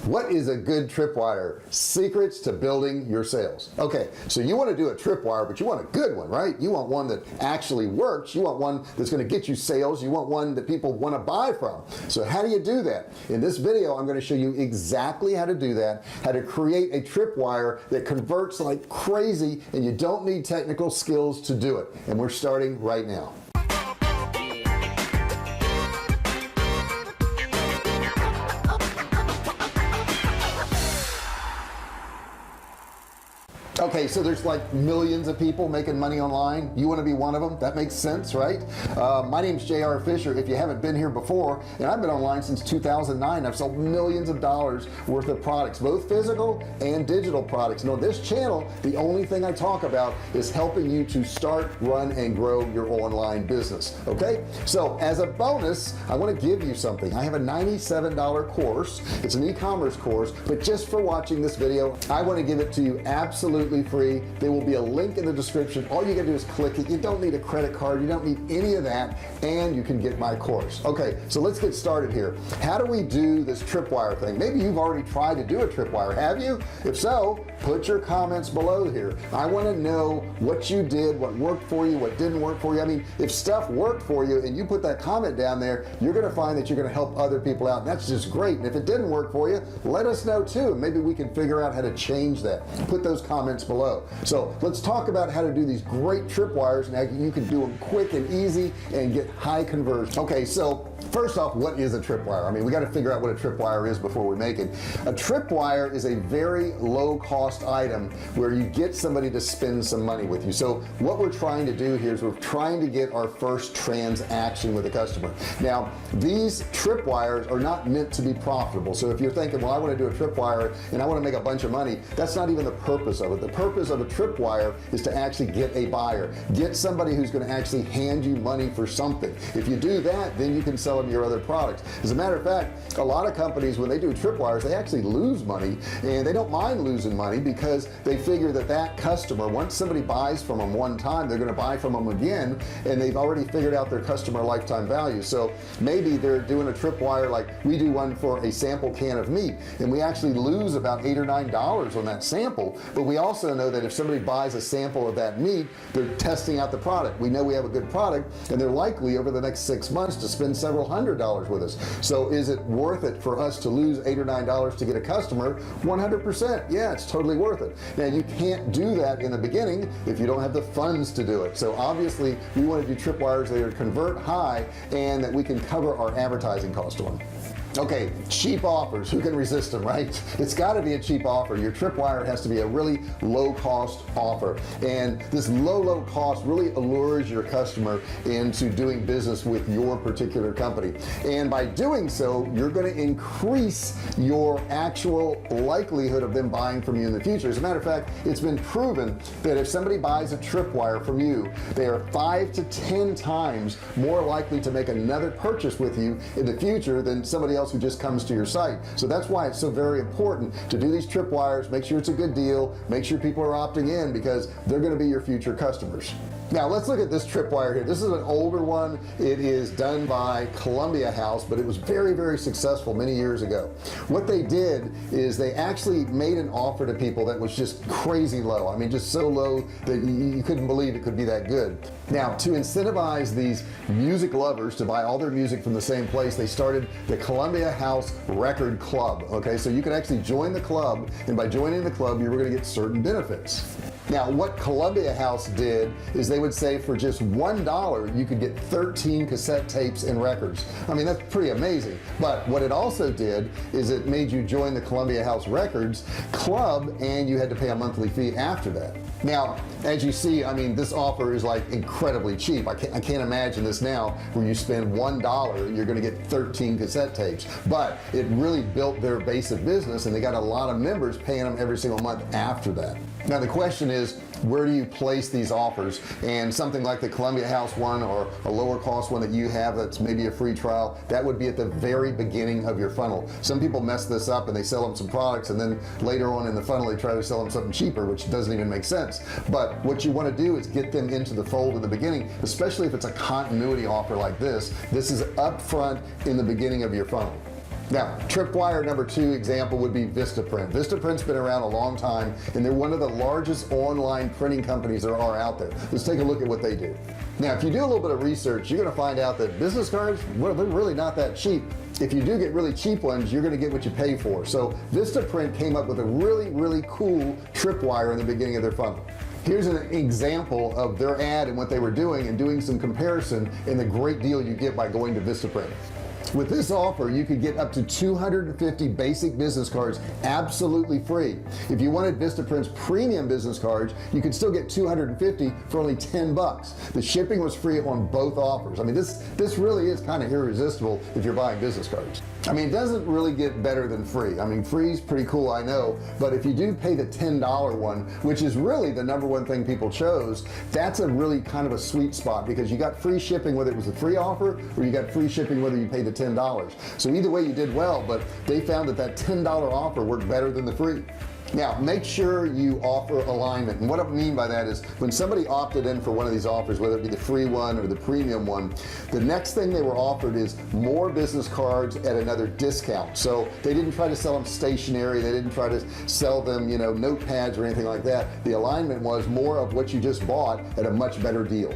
What is a good tripwire? Secrets to building your sales. Okay, so you want to do a tripwire, but you want a good one, right? You want one that actually works. You want one that's going to get you sales. You want one that people want to buy from. So how do you do that? In this video I'm going to show you exactly how to do that, how to create a tripwire that converts like crazy, and you don't need technical skills to do it. And we're starting right now. Okay, so there's like millions of people making money online. You want to be one of them? That makes sense, right? My name's J.R. Fisher. If you haven't been here before, and I've been online since 2009, I've sold millions of dollars worth of products, both physical and digital products. And on this channel, the only thing I talk about is helping you to start, run, and grow your online business. Okay, so as a bonus, I want to give you something. I have a $97 course. It's an e-commerce course, but just for watching this video, I want to give it to you absolutely free. There will be a link in the description. All you gotta do is click it. You don't need a credit card, you don't need any of that, and you can get my course. Okay, so let's get started here. How do we do this tripwire thing? Maybe you've already tried to do a tripwire. Have you? If so, put your comments below here. I want to know what you did, what worked for you, what didn't work for you. I mean, if stuff worked for you and you put that comment down there, you're gonna find that you're gonna help other people out, and that's just great. And if it didn't work for you, let us know too, and maybe we can figure out how to change that. Put those comments below. So let's talk about how to do these great tripwires. Now you can do them quick and easy and get high conversion. Okay, so first off, what is a tripwire? I mean, we got to figure out what a tripwire is before we make it. A tripwire is a very low cost item where you get somebody to spend some money with you. So what we're trying to do here is we're trying to get our first transaction with a customer. Now these tripwires are not meant to be profitable. So if you're thinking, well, I want to do a tripwire and I want to make a bunch of money, that's not even the purpose of it. The purpose of a tripwire is to actually get a buyer, get somebody who's going to actually hand you money for something. If you do that, then you can sell them your other products. As a matter of fact, a lot of companies, when they do tripwires, they actually lose money, and they don't mind losing money because they figure that that customer, once somebody buys from them one time, they're going to buy from them again, and they've already figured out their customer lifetime value. So maybe they're doing a tripwire, like we do one for a sample can of meat, and we actually lose about $8 or $9 on that sample, but we also know that if somebody buys a sample of that meat, they're testing out the product. We know we have a good product, and they're likely over the next 6 months to spend several $100s with us. So is it worth it for us to lose $8 or $9 to get a customer? 100%. Yeah, it's totally worth it. Now you can't do that in the beginning if you don't have the funds to do it. So obviously we want to do tripwires that are convert high and that we can cover our advertising cost on. Okay, cheap offers, who can resist them, right? It's got to be a cheap offer. Your tripwire has to be a really low cost offer, and this low cost really allures your customer into doing business with your particular company. And by doing so, you're going to increase your actual likelihood of them buying from you in the future. As a matter of fact, it's been proven that if somebody buys a tripwire from you, they are 5 to 10 times more likely to make another purchase with you in the future than somebody else who just comes to your site. So that's why it's so very important to do these tripwires. Make sure it's a good deal, make sure people are opting in, because they're going to be your future customers. Now let's look at this tripwire here. This is an older one. It is done by Columbia House, but it was very successful many years ago. What they did is they actually made an offer to people that was just crazy low. I mean, just so low that you couldn't believe it could be that good. Now to incentivize these music lovers to buy all their music from the same place, they started the Columbia House Record Club. Okay, so you could actually join the club, and by joining the club you were going to get certain benefits. Now what Columbia House did is they would say for just $1 you could get 13 cassette tapes and records. I mean, that's pretty amazing. But what it also did is it made you join the Columbia House Records Club, and you had to pay a monthly fee after that. Now as you see, I mean, this offer is like incredibly cheap. I can't imagine this now where you spend $1 and you're going to get 13 cassette tapes, but it really built their base of business, and they got a lot of members paying them every single month after that. Now the question is, where do you place these offers? And something like the Columbia House one, or a lower cost one that you have that's maybe a free trial, that would be at the very beginning of your funnel. Some people mess this up and they sell them some products, and then later on in the funnel they try to sell them something cheaper, which doesn't even make sense. But what you want to do is get them into the fold in the beginning, especially if it's a continuity offer like this. This is up front in the beginning of your funnel. Now tripwire number 2 example would be VISTAPRINT. VISTAPRINT's been around a long time and they're one of the largest online printing companies there are out there. Let's take a look at what they do. Now if you do a little bit of research, you're going to find out that business cards, well, they're really not that cheap. If you do get really cheap ones, you're going to get what you pay for. So VISTAPRINT came up with a really cool tripwire in the beginning of their funnel. Here's an example of their ad and what they were doing and doing some comparison and the great deal you get by going to VISTAPRINT. With this offer, you could get up to 250 basic business cards absolutely free. If you wanted VISTAPRINT's premium business cards, you could still get 250 for only 10 bucks. The shipping was free on both offers. I mean, this really is kind of irresistible if you're buying business cards. I mean, it doesn't really get better than free. I mean, free is pretty cool, I know, but if you do pay the $10 one, which is really the #1 thing people chose, that's a really kind of a sweet spot because you got free shipping whether it was a free offer or you got free shipping whether you paid the $10. So either way you did well, but they found that $10 offer worked better than the free. Now make sure you offer alignment, and what I mean by that is when somebody opted in for one of these offers, whether it be the free one or the premium one, the next thing they were offered is more business cards at another discount. So they didn't try to sell them stationery, they didn't try to sell them, you know, notepads or anything like that. The alignment was more of what you just bought at a much better deal.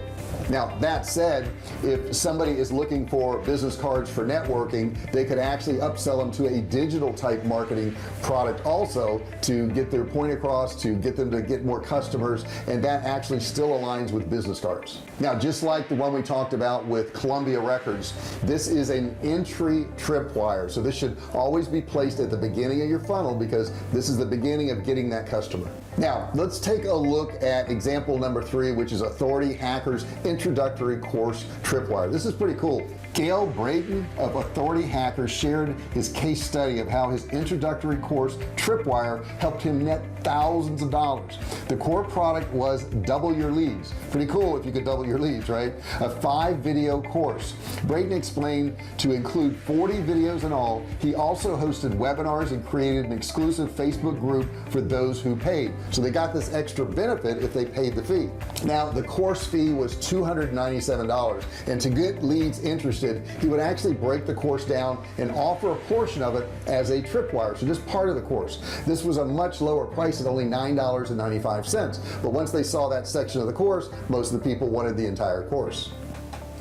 Now that said, if somebody is looking for business cards for networking, they could actually upsell them to a digital type marketing product also to get their point across, to get them to get more customers, and that actually still aligns with business cards. Now just like the one we talked about with Columbia Records, this is an entry tripwire, so this should always be placed at the beginning of your funnel because this is the beginning of getting that customer. Now let's take a look at example number 3, which is Authority Hackers Introductory Course Tripwire. This is pretty cool. Gail Brendon of Authority Hackers shared his case study of how his introductory course Tripwire helped him net thousands of dollars. The core product was Double Your Leads. Pretty cool if you could double your leads, right? A 5-video course. Brendon explained to include 40 videos in all. He also hosted webinars and created an exclusive Facebook group for those who paid. So they got this extra benefit if they paid the fee. Now the course fee was $297, and to get leads interested, he would actually break the course down and offer a portion of it as a tripwire, so just part of the course. This was a much lower price at only $9.95, but once they saw that section of the course, most of the people wanted the entire course.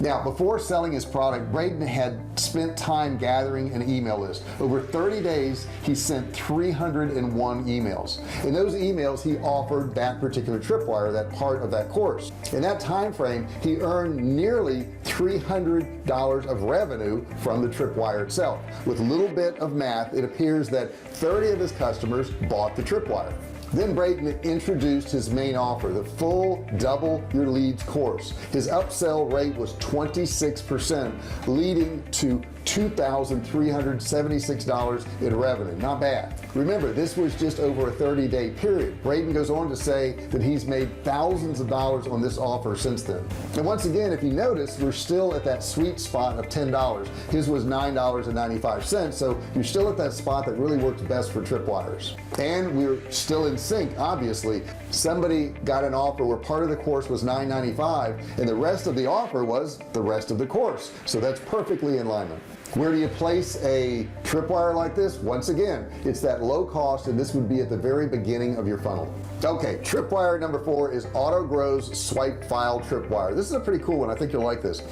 Now before selling his product, Brendon had spent time gathering an email list. Over 30 days he sent 301 emails. In those emails he offered that particular tripwire, that part of that course. In that time frame he earned nearly $300 of revenue from the tripwire itself. With a little bit of math, it appears that 30 of his customers bought the tripwire. Then Brendon introduced his main offer, the full Double Your Leads course. His upsell rate was 26%, leading to $2,376 in revenue. Not bad. Remember, this was just over a 30-day period. Brendon goes on to say that he's made thousands of dollars on this offer since then. And once again, if you notice, we're still at that sweet spot of $10. His was $9.95, so you're still at that spot that really works best for tripwires. And we're still in sync, obviously. Somebody got an offer where part of the course was $9.95 and the rest of the offer was the rest of the course, so that's perfectly in alignment. Where do you place a tripwire like this? Once again, it's that low cost, and this would be at the very beginning of your funnel. Okay, tripwire number 4 is AutoGrow's Swipe File Tripwire. This is a pretty cool one. I think you'll like this.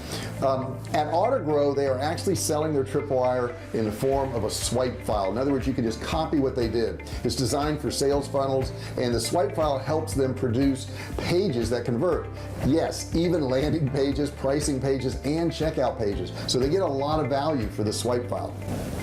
At AutoGrow, they are actually selling their tripwire in the form of a swipe file. In other words, you can just copy what they did. It's designed for sales funnels, and the swipe file helps them produce pages that convert. Yes, even landing pages, pricing pages, and checkout pages. So they get a lot of value for the swipe file.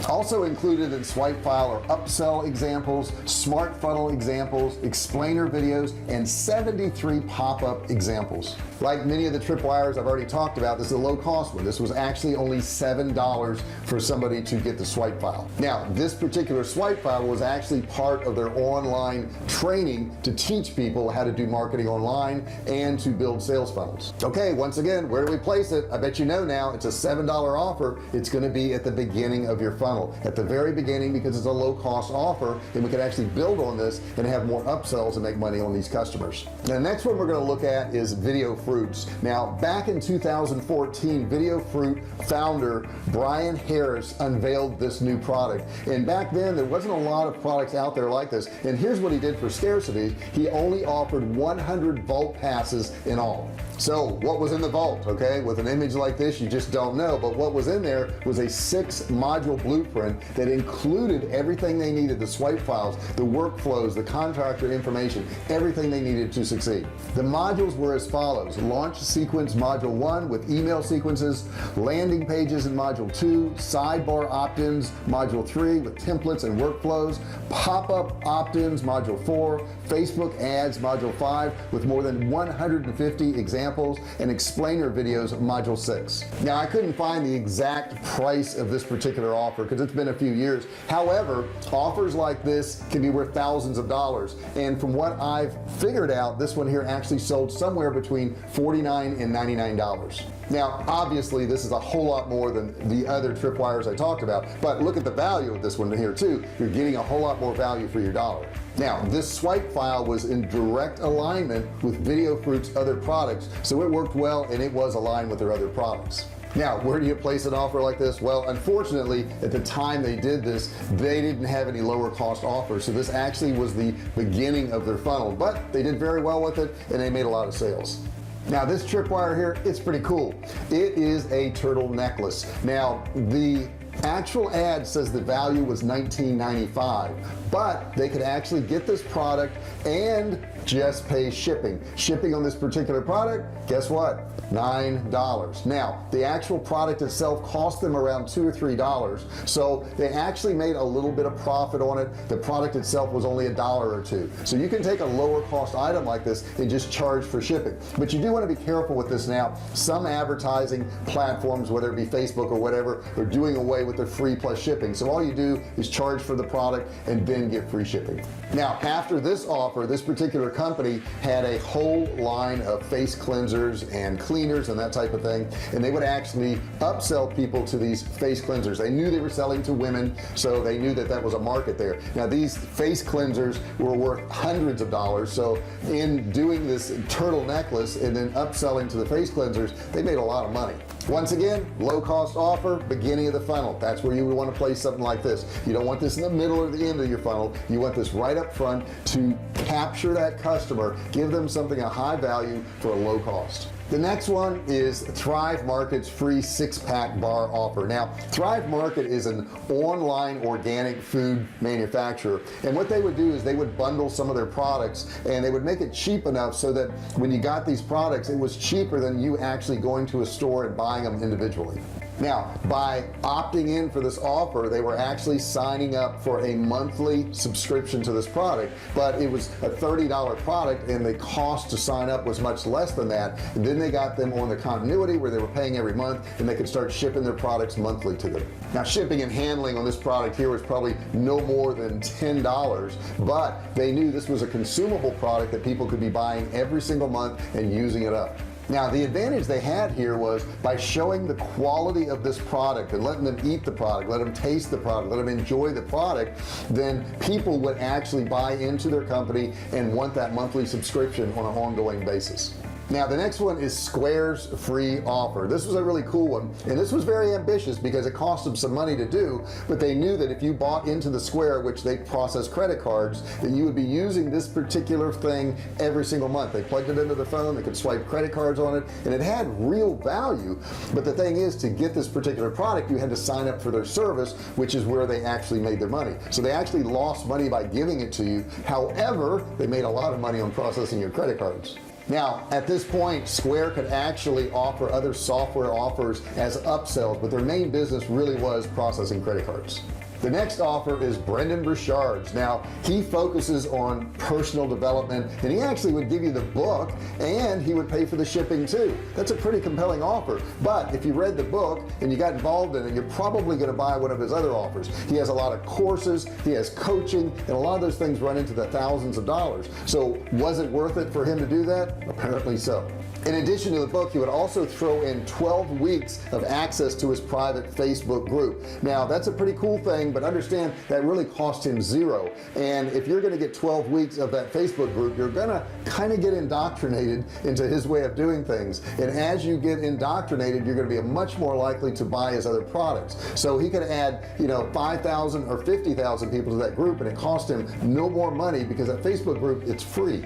Also included in swipe file are upsell examples, smart funnel examples, explainer videos, and 73 pop-up examples. Like many of the tripwires I've already talked about, this is a low cost one. This was actually only $7 for somebody to get the swipe file. Now this particular swipe file was actually part of their online training to teach people how to do marketing online and to build sales funnels. Okay, once again, where do we place it? I bet you know now. It's a $7 offer. It's going to be at the beginning of your funnel, at the very beginning, because it's a low-cost offer, and we can actually build on this and have more upsells and make money on these customers. Now, the next one we're going to look at is Videofruits. Now, back in 2014, Videofruit founder Brian Harris unveiled this new product, and back then there wasn't a lot of products out there like this. And here's what he did for scarcity: he only offered 100 vault passes in all. So what was in the vault? Okay, with an image like this, you just don't know, but what was in there was a 6-module blueprint that included everything they needed: the swipe files, the workflows, the contractor information, everything they needed to succeed. The modules were as follows: launch sequence module 1 with email sequences, landing pages in module 2, sidebar opt-ins module 3 with templates and workflows, pop-up opt-ins module 4, Facebook ads module 5 with more than 150 examples, and explainer videos module 6. Now, I couldn't find the exact price of this particular offer because it's been a few years. However, offers like this can be worth thousands of dollars, and from what I've figured out, this one here actually sold somewhere between $49 and $99. Now, obviously this is a whole lot more than the other tripwires I talked about, but look at the value of this one here too. You're getting a whole lot more value for your dollar. Now, this swipe file was in direct alignment with Videofruit's other products, so it worked well and it was aligned with their other products. Now, where do you place an offer like this? Well, unfortunately, at the time they did this, they didn't have any lower cost offers, so this actually was the beginning of their funnel, but they did very well with it and they made a lot of sales. Now, this tripwire here, it's pretty cool. It is a turtle necklace. Now, the actual ad says the value was $19.95, but they could actually get this product and just pay shipping. Shipping on this particular product, guess what? $9. Now, the actual product itself cost them around $2 or $3, so they actually made a little bit of profit on it. The product itself was only $1 or $2. So you can take a lower cost item like this and just charge for shipping. But you do want to be careful with this now. Some advertising platforms, whether it be Facebook or whatever, are doing away with the free plus shipping. So all you do is charge for the product and then get free shipping. Now, after this offer, this particular company had a whole line of face cleansers and cleaners and that type of thing, and they would actually upsell people to these face cleansers. They knew they were selling to women, so they knew that that was a market there. Now, these face cleansers were worth hundreds of dollars, so in doing this turtle necklace and then upselling to the face cleansers, they made a lot of money. Once again, low cost offer, beginning of the funnel. That's where you would want to place something like this. You don't want this in the middle or the end of your funnel. You want this right up front to capture that customer, give them something of high value for a low cost. The next one is Thrive Market's free 6-pack bar offer. Now, Thrive Market is an online organic food manufacturer, and what they would do is they would bundle some of their products and they would make it cheap enough so that when you got these products, it was cheaper than you actually going to a store and buying them individually. Now, by opting in for this offer, they were actually signing up for a monthly subscription to this product, but it was a $30 product and the cost to sign up was much less than that. And then they got them on the continuity where they were paying every month and they could start shipping their products monthly to them. Now, shipping and handling on this product here was probably no more than $10, but they knew this was a consumable product that people could be buying every single month and using it up. Now, the advantage they had here was by showing the quality of this product and letting them eat the product, let them taste the product, let them enjoy the product, then people would actually buy into their company and want that monthly subscription on an ongoing basis. Now, the next one is Square's free offer. This was a really cool one, and this was very ambitious because it cost them some money to do, but they knew that if you bought into the Square, which they process credit cards, that you would be using this particular thing every single month. They plugged it into the phone, they could swipe credit cards on it, and it had real value. But the thing is, to get this particular product, you had to sign up for their service, which is where they actually made their money. So they actually lost money by giving it to you. However, they made a lot of money on processing your credit cards. Now, at this point, Square could actually offer other software offers as upsells, but their main business really was processing credit cards. The next offer is Brendon Buchard's. Now, he focuses on personal development, and he actually would give you the book and he would pay for the shipping too. That's a pretty compelling offer, but if you read the book and you got involved in it, you're probably going to buy one of his other offers. He has a lot of courses, he has coaching, and a lot of those things run into the thousands of dollars. So was it worth it for him to do that? Apparently so. In addition to the book, he would also throw in 12 weeks of access to his private Facebook group. Now that's a pretty cool thing, but understand that really cost him zero. And if you're going to get 12 weeks of that Facebook group, you're gonna kind of get indoctrinated into his way of doing things, and as you get indoctrinated, you're going to be much more likely to buy his other products. So he could add, you know, 5,000 or 50,000 people to that group, and it cost him no more money because that Facebook group, it's free.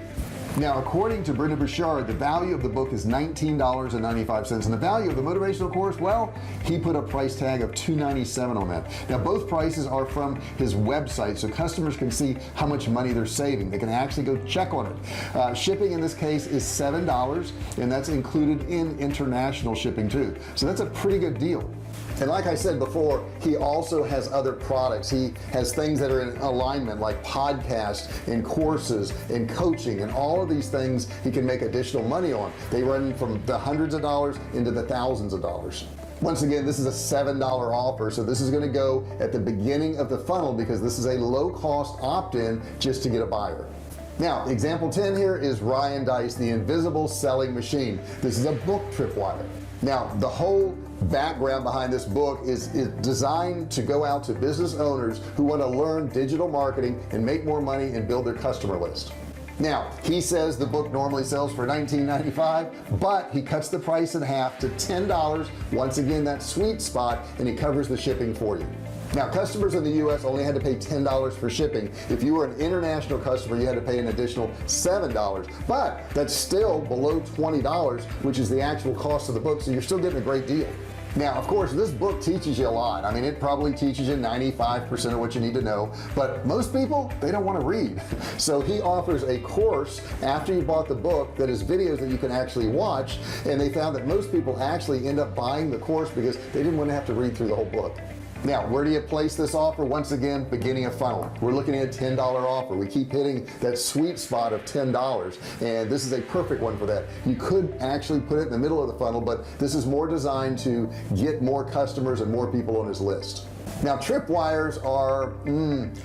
Now, according to Brendon Buchard, the value of the book is $19.95, and the value of the motivational course, well, he put a price tag of $297 on that. Now, both prices are from his website, so customers can see how much money they're saving. They can actually go check on it. Shipping in this case is $7, and that's included in international shipping too, so that's a pretty good deal. And like I said before, he also has other products. He has things that are in alignment, like podcasts and courses and coaching, and all of these things he can make additional money on. They run from the hundreds of dollars into the thousands of dollars. Once again, this is a $7 offer, so this is going to go at the beginning of the funnel because this is a low-cost opt-in just to get a buyer. Now, example 10 here is Ryan Deiss, the invisible selling machine. This is a book tripwire. Now, the whole background behind this book is designed to go out to business owners who want to learn digital marketing and make more money and build their customer list. Now, he says the book normally sells for $19.95, but he cuts the price in half to $10. Once again, that sweet spot, and he covers the shipping for you. Now, customers in the US only had to pay $10 for shipping. If you were an international customer, you had to pay an additional $7, but that's still below $20, which is the actual cost of the book, so you're still getting a great deal. Now, of course, this book teaches you a lot. I mean, it probably teaches you 95% of what you need to know, but most people, they don't want to read. So he offers a course after you bought the book that is videos that you can actually watch, and they found that most people actually end up buying the course because they didn't want to have to read through the whole book. Now, where do you place this offer? Once again, beginning of funnel. We're looking at a $10 offer. We keep hitting that sweet spot of $10, and this is a perfect one for that. You could actually put it in the middle of the funnel, but this is more designed to get more customers and more people on his list. Now, tripwires are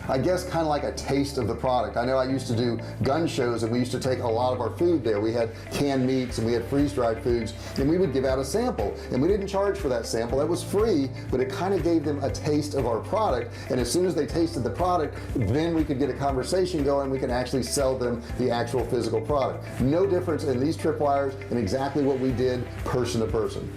I guess kind of like a taste of the product. I know I used to do gun shows, and we used to take a lot of our food there. We had canned meats and we had freeze-dried foods, and we would give out a sample, and we didn't charge for that sample. That was free, but it kind of gave them a taste of our product, and as soon as they tasted the product, then we could get a conversation going. We can actually sell them the actual physical product. No difference in these tripwires and exactly what we did person to person.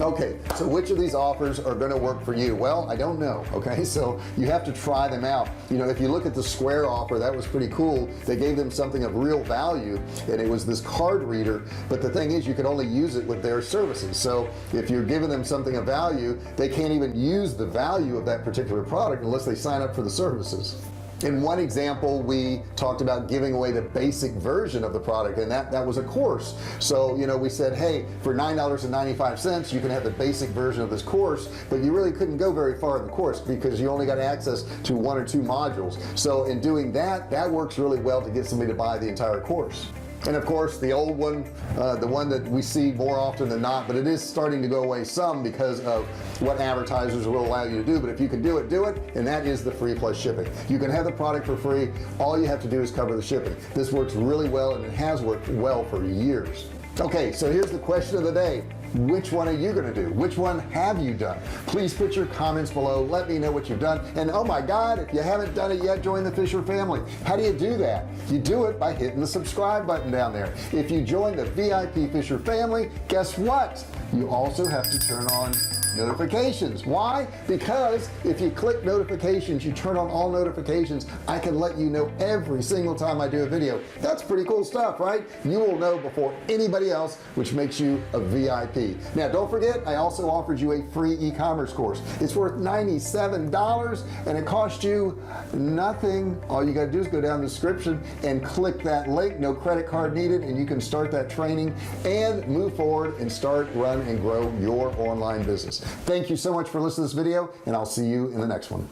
Okay, so which of these offers are going to work for you? Well, I don't know. Okay, so you have to try them out. You know, if you look at the Square offer, that was pretty cool. They gave them something of real value, and it was this card reader, but the thing is, you could only use it with their services. So if you're giving them something of value, they can't even use the value of that particular product unless they sign up for the services. In one example, we talked about giving away the basic version of the product, and that was a course. So, you know, we said, hey, for $9.95 you can have the basic version of this course, but you really couldn't go very far in the course because you only got access to 1 or 2 modules. So in doing that, that works really well to get somebody to buy the entire course. And of course, the old one, the one that we see more often than not, but it is starting to go away some because of what advertisers will allow you to do. But if you can do it, and that is the free plus shipping. You can have the product for free. All you have to do is cover the shipping. This works really well, and it has worked well for years. Okay, so here's the question of the day. Which one are you going to do? Which one have you done? Please put your comments below. Let me know what you've done. And oh my God, if you haven't done it yet, join the Fisher family. How do you do that? You do it by hitting the subscribe button down there. If you join the VIP Fisher family, guess what? You also have to turn on notifications. Why? Because if you click notifications, you turn on all notifications, I can let you know every single time I do a video. That's pretty cool stuff, right? You will know before anybody else, which makes you a VIP. Now, don't forget, I also offered you a free e-commerce course. It's worth $97, and it costs you nothing. All you got to do is go down the description and click that link. No credit card needed, and you can start that training and move forward and start, run, and grow your online business. Thank you so much for listening to this video, and I'll see you in the next one.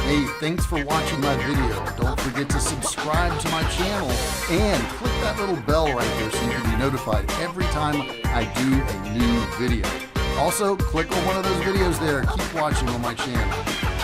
Hey, thanks for watching my video. Don't forget to subscribe to my channel and click that little bell right there so you can be notified every time I do a new video. Also, click on one of those videos there. Keep watching on my channel.